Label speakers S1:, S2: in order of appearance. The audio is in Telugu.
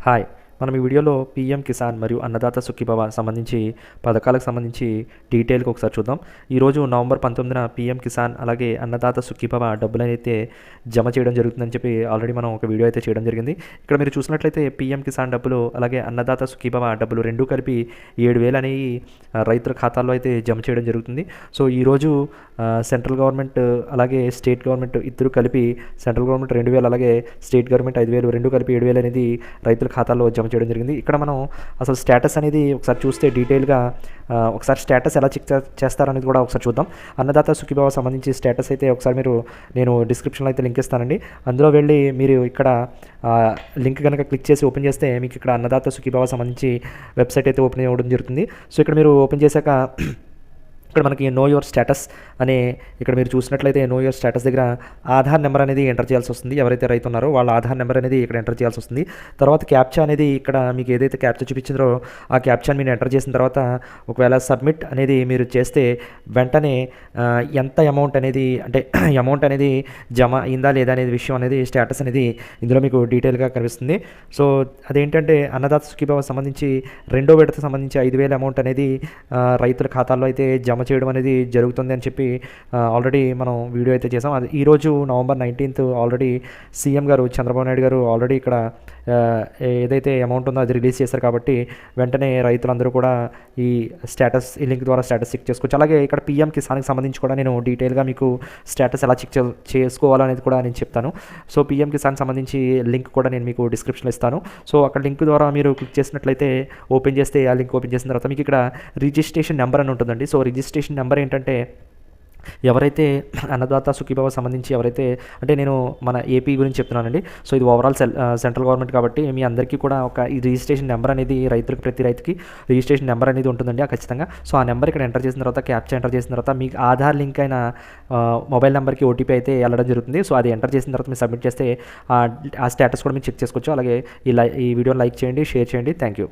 S1: హాయ్. మనం ఈ వీడియోలో పీఎం కిసాన్ మరియు అన్నదాత సుఖీభవ సంబంధించి పథకాలకు సంబంధించి డీటెయిల్గా ఒకసారి చూద్దాం. ఈరోజు నవంబర్ 19న పీఎం కిసాన్ అలాగే అన్నదాత సుఖీభవ డబ్బులనైతే జమ చేయడం జరుగుతుందని చెప్పి ఆల్రెడీ మనం ఒక వీడియో అయితే చేయడం జరిగింది. ఇక్కడ మీరు చూసినట్లయితే పీఎం కిసాన్ డబ్బులు అలాగే అన్నదాత సుఖీభవ డబ్బులు రెండూ కలిపి 7,000 అనేవి రైతుల ఖాతాల్లో అయితే జమ చేయడం జరుగుతుంది. సో ఈరోజు సెంట్రల్ గవర్నమెంట్ అలాగే స్టేట్ గవర్నమెంట్ ఇద్దరు కలిపి సెంట్రల్ గవర్నమెంట్ 2,000 అలాగే స్టేట్ గవర్నమెంట్ 5,000 రెండు కలిపి 7,000 అనేది రైతుల ఖాతాల్లో జమ చేయడం జరిగింది. ఇక్కడ మనం అసలు స్టేటస్ అనేది ఒకసారి చూస్తే డీటెయిల్గా ఒకసారి స్టేటస్ ఎలా చెక్ చేస్తారనేది కూడా ఒకసారి చూద్దాం. అన్నదాత సుఖీభవ సంబంధించి స్టేటస్ అయితే ఒకసారి నేను డిస్క్రిప్షన్లో అయితే లింక్ ఇస్తానండి. అందులో వెళ్ళి మీరు ఇక్కడ లింక్ కనుక క్లిక్ చేసి ఓపెన్ చేస్తే మీకు ఇక్కడ అన్నదాత సుఖీభవ సంబంధించి వెబ్సైట్ అయితే ఓపెన్ అవ్వడం జరుగుతుంది. సో ఇక్కడ మీరు ఓపెన్ చేశాక ఇక్కడ మనకి నో యువర్ స్టేటస్ అనే ఇక్కడ మీరు చూసినట్లయితే నో యువర్ స్టేటస్ దగ్గర ఆధార్ నెంబర్ అనేది ఎంటర్ చేయాల్సి వస్తుంది. ఎవరైతే రైతు ఉన్నారో వాళ్ళ ఆధార్ నెంబర్ అనేది ఇక్కడ ఎంటర్ చేయాల్సి వస్తుంది. తర్వాత క్యాప్చా అనేది ఇక్కడ మీకు ఏదైతే క్యాప్చా చూపించిందో ఆ క్యాప్చాని మీరు ఎంటర్ చేసిన తర్వాత ఒకవేళ సబ్మిట్ అనేది మీరు చేస్తే వెంటనే ఎంత అమౌంట్ అనేది అంటే అమౌంట్ అనేది జమ అయిందా లేదా అనేది విషయం అనేది స్టేటస్ అనేది ఇందులో మీకు డీటెయిల్గా కనిపిస్తుంది. సో అదేంటంటే అన్నదాత సుఖీభవ సంబంధించి రెండో విడత సంబంధించి 5,000 అమౌంట్ అనేది రైతుల ఖాతాల్లో అయితే జమ చేయడం అనేది జరుగుతుంది అని చెప్పి ఆల్రెడీ మనం వీడియో అయితే చేసాం. అది ఈరోజు నవంబర్ 19th ఆల్రెడీ సీఎం గారు చంద్రబాబు నాయుడు గారు ఆల్రెడీ ఇక్కడ ఏదైతే అమౌంట్ ఉందో అది రిలీజ్ చేశారు. కాబట్టి వెంటనే రైతులందరూ కూడా ఈ లింక్ ద్వారా స్టేటస్ చెక్ చేసుకోవచ్చు. అలాగే ఇక్కడ పీఎం కిసాన్కి సంబంధించి కూడా నేను డీటెయిల్గా మీకు స్టేటస్ ఎలా చెక్ చేసుకోవాలనేది కూడా నేను చెప్తాను. సో పీఎం కిసాన్ సంబంధించి లింక్ కూడా నేను మీకు డిస్క్రిప్షన్లో ఇస్తాను. సో అక్కడ లింక్ ద్వారా మీరు క్లిక్ చేసినట్లయితే ఓపెన్ చేస్తే ఆ లింక్ ఓపెన్ చేసిన తర్వాత మీకు ఇక్కడ రిజిస్ట్రేషన్ నెంబర్ అని ఉంటుందండి. సో రిజిస్ట్రేషన్ నెంబర్ ఏంటంటే ఎవరైతే అన్నదాత సుఖీభవ సంబంధించి ఎవరైతే అంటే నేను మన ఏపీ గురించి చెప్తున్నానండి. సో ఇది ఓవరాల్ సెంట్రల్ గవర్నమెంట్ కాబట్టి మీ అందరికీ కూడా ఒక ఈ రిజిస్ట్రేషన్ నెంబర్ అనేది ప్రతి రైతుకి రిజిస్ట్రేషన్ నెంబర్ అనేది ఉంటుందండి ఖచ్చితంగా. సో ఆ నెంబర్ ఇక్కడ ఎంటర్ చేసిన తర్వాత క్యాప్చా ఎంటర్ చేసిన తర్వాత మీకు ఆధార్ లింక్ అయిన మొబైల్ నెంబర్కి ఓటీపీ అయితే వెళ్ళడం జరుగుతుంది. సో అది ఎంటర్ చేసిన తర్వాత మీరు సబ్మిట్ చేస్తే ఆ స్టేటస్ కూడా మీరు చెక్ చేసుకోవచ్చు. అలాగే ఈ వీడియోని లైక్ చేయండి, షేర్ చేయండి. Thank you.